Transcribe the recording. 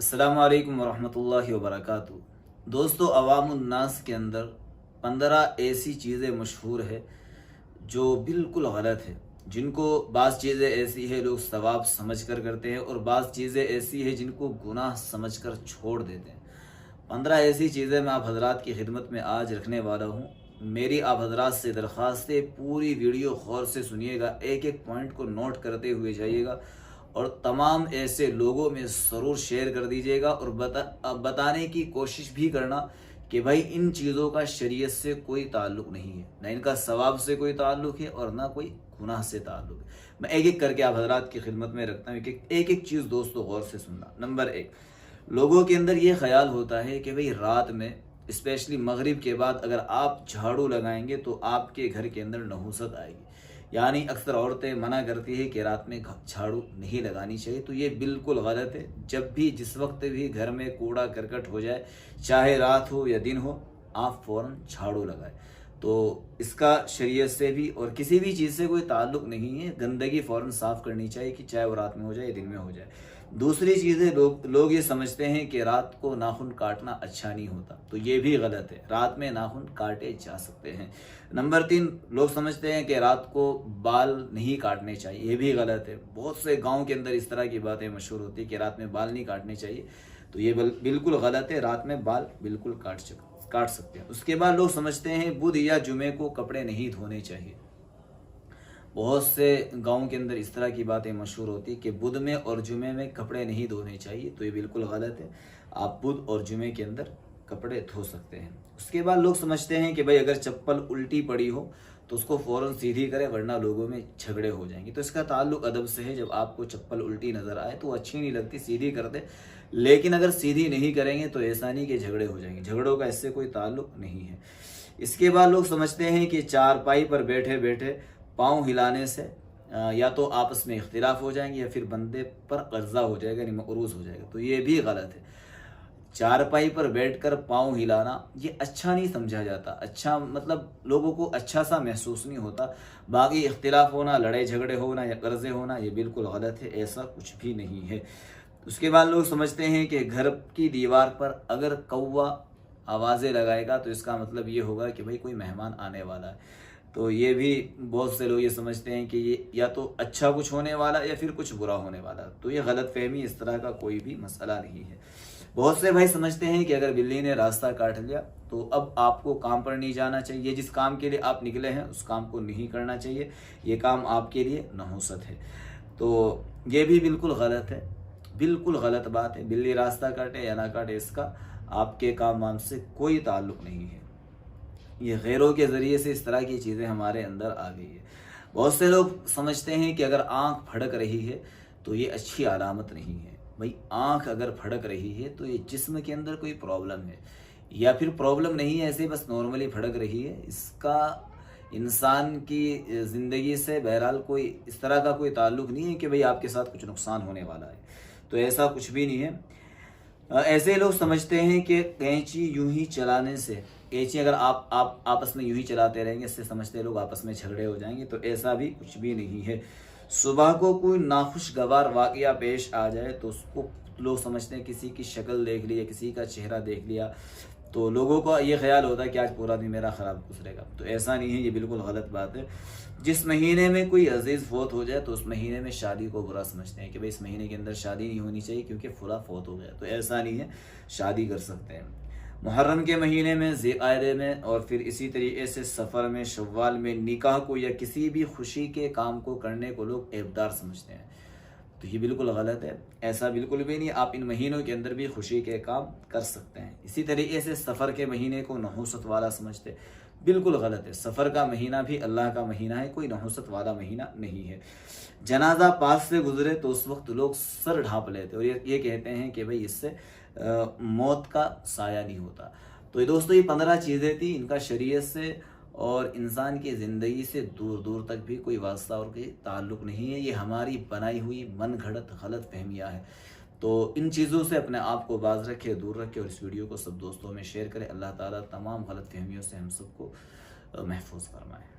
अस्सलामु अलैकुम वरहमतुल्लाहि वबरकातुहू। दोस्तों, अवामुन्नास के अंदर 15 ऐसी चीज़ें मशहूर है जो बिल्कुल गलत है। जिनको बाज़ चीज़ें ऐसी है लोग सवाब समझ कर करते हैं और बाज़ चीज़ें ऐसी है जिनको गुनाह समझ कर छोड़ देते हैं। 15 ऐसी चीज़ें मैं आप हजरात की खिदमत में आज रखने वाला हूँ। मेरी आप हजरात से दरख्वास्त है, पूरी वीडियो गौर से सुनिएगा, एक एक पॉइंट को नोट करते हुए जाइएगा और तमाम ऐसे लोगों में ज़रूर शेयर कर दीजिएगा और बताने की कोशिश भी करना कि भाई इन चीज़ों का शरीयत से कोई ताल्लुक़ नहीं है, ना इनका सवाब से कोई ताल्लुक़ है और ना कोई गुनाह से ताल्लुक़ है। मैं एक एक करके आप हजरात की खिदमत में रखता हूँ, एक एक चीज़ दोस्तों गौर से सुनना। नंबर 1, लोगों के अंदर ये ख्याल होता है कि भाई रात में स्पेशली मगरिब के बाद अगर आप झाड़ू लगाएंगे तो आपके घर के अंदर नहुसत आएगी। यानी अक्सर औरतें मना करती है कि रात में झाड़ू नहीं लगानी चाहिए, तो ये बिल्कुल गलत है। जब भी जिस वक्त भी घर में कूड़ा करकट हो जाए, चाहे रात हो या दिन हो, आप फ़ौरन झाड़ू लगाएं। तो इसका शरीयत से भी और किसी भी चीज़ से कोई ताल्लुक़ नहीं है। गंदगी फ़ौरन साफ़ करनी चाहिए कि चाहे वो रात में हो जाए या दिन में हो जाए। दूसरी चीज़ें लोग ये समझते हैं कि रात को नाखून काटना अच्छा नहीं होता, तो ये भी गलत है। रात में नाखून काटे जा सकते हैं। नंबर 3, लोग समझते हैं कि रात को बाल नहीं काटने चाहिए, ये भी गलत है। बहुत से गाँव के अंदर इस तरह की बातें मशहूर होती है कि रात में बाल नहीं काटने चाहिए, तो ये बिल्कुल गलत है। रात में बाल बिल्कुल काट सकते हैं। उसके बाद लोग समझते हैं बुध या जुमे को कपड़े नहीं धोने चाहिए। बहुत से गाँव के अंदर इस तरह की बातें मशहूर होती कि बुध में और जुमे में कपड़े नहीं धोने चाहिए, तो ये बिल्कुल गलत है। आप बुध और जुमे के अंदर कपड़े धो सकते हैं। उसके बाद लोग समझते हैं कि भाई अगर चप्पल उल्टी पड़ी हो तो उसको फ़ौरन सीधी करें, वरना लोगों में झगड़े हो जाएंगे। तो इसका ताल्लुक अदब से है। जब आपको चप्पल उल्टी नज़र आए तो अच्छी नहीं लगती, सीधी कर दे। लेकिन अगर सीधी नहीं करेंगे तो ऐसा नहीं कि झगड़े हो जाएंगे, झगड़ों का इससे कोई ताल्लुक नहीं है। इसके बाद लोग समझते हैं कि चारपाई पर बैठे बैठे पाँव हिलाने से या तो आपस में इख्तिलाफ हो जाएंगे या फिर बंदे पर कर्जा हो जाएगा, यानी मकरूज हो जाएगा, तो ये भी गलत है। चारपाई पर बैठकर पाँव हिलाना ये अच्छा नहीं समझा जाता। अच्छा मतलब लोगों को अच्छा सा महसूस नहीं होता। बाकी इख्तिलाफ होना, लड़ाई झगड़े होना या कर्जे होना ये बिल्कुल गलत है, ऐसा कुछ भी नहीं है। उसके बाद लोग समझते हैं कि घर की दीवार पर अगर कौवा आवाज़ें लगाएगा तो इसका मतलब ये होगा कि भाई कोई मेहमान आने वाला है। तो ये भी बहुत से लोग ये समझते हैं कि ये या तो अच्छा कुछ होने वाला या फिर कुछ बुरा होने वाला। तो ये गलत फहमी, इस तरह का कोई भी मसला नहीं है। बहुत से भाई समझते हैं कि अगर बिल्ली ने रास्ता काट लिया तो अब आपको काम पर नहीं जाना चाहिए। जिस काम के लिए आप निकले हैं उस काम को नहीं करना चाहिए, ये काम आपके लिए नहुसत है। तो ये भी बिल्कुल गलत है, बिल्कुल गलत बात है। बिल्ली रास्ता काटे या ना काटे, इसका आपके काम वाम से कोई ताल्लुक नहीं है। ये गैरों के ज़रिए से इस तरह की चीज़ें हमारे अंदर आ गई है। बहुत से लोग समझते हैं कि अगर आँख फड़क रही है तो ये अच्छी अलामत नहीं है। भाई आँख अगर फड़क रही है तो ये जिस्म के अंदर कोई प्रॉब्लम है, या फिर प्रॉब्लम नहीं है, ऐसे बस नॉर्मली फड़क रही है। इसका इंसान की ज़िंदगी से बहरहाल कोई इस तरह का कोई ताल्लुक़ नहीं है कि भाई आपके साथ कुछ नुकसान होने वाला है, तो ऐसा कुछ भी नहीं है। ऐसे लोग समझते हैं कि कैंची यूं ही चलाने से, कैंची अगर आप आपस में यूं ही चलाते रहेंगे, इससे समझते हैं लोग आपस में झगड़े हो जाएंगे, तो ऐसा भी कुछ भी नहीं है। सुबह को कोई नाखुशगवार वाक़या पेश आ जाए तो उसको लोग समझते हैं किसी की शक्ल देख ली या किसी का चेहरा देख लिया तो लोगों का ये ख्याल होता है कि आज पूरा दिन मेरा ख़राब गुजरेगा, तो ऐसा नहीं है, ये बिल्कुल गलत बात है। जिस महीने में कोई अजीज़ फौत हो जाए तो उस महीने में शादी को बुरा समझते हैं कि भाई इस महीने के अंदर शादी नहीं होनी चाहिए क्योंकि फुला फौत हो गया, तो ऐसा नहीं है, शादी कर सकते हैं। मुहर्रम के महीने में, ज़िलक़ाइदे में और फिर इसी तरीके से सफ़र में, शव्वाल में निकाह को या किसी भी खुशी के काम को करने को लोग ऐबदार समझते हैं, तो ये बिल्कुल गलत है। ऐसा बिल्कुल भी नहीं, आप इन महीनों के अंदर भी खुशी के काम कर सकते हैं। इसी तरीके से सफ़र के महीने को नहुसत वाला समझते, बिल्कुल गलत है। सफ़र का महीना भी अल्लाह का महीना है, कोई नहुसत वाला महीना नहीं है। जनाजा पास से गुजरे तो उस वक्त लोग सर ढाँप लेते और ये कहते हैं कि भाई इससे मौत का साया नहीं होता। तो ये दोस्तों, ये 15 चीज़ें थी, इनका शरीयत से और इंसान की ज़िंदगी से दूर दूर तक भी कोई वास्ता और कोई ताल्लुक़ नहीं है। ये हमारी बनाई हुई मन घड़त गलत फहमियाँ हैं। तो इन चीज़ों से अपने आप को बाज रखे, दूर रखे और इस वीडियो को सब दोस्तों में शेयर करें। अल्लाह ताला तमाम गलत फहमियों से हम सबको महफूज फरमाए।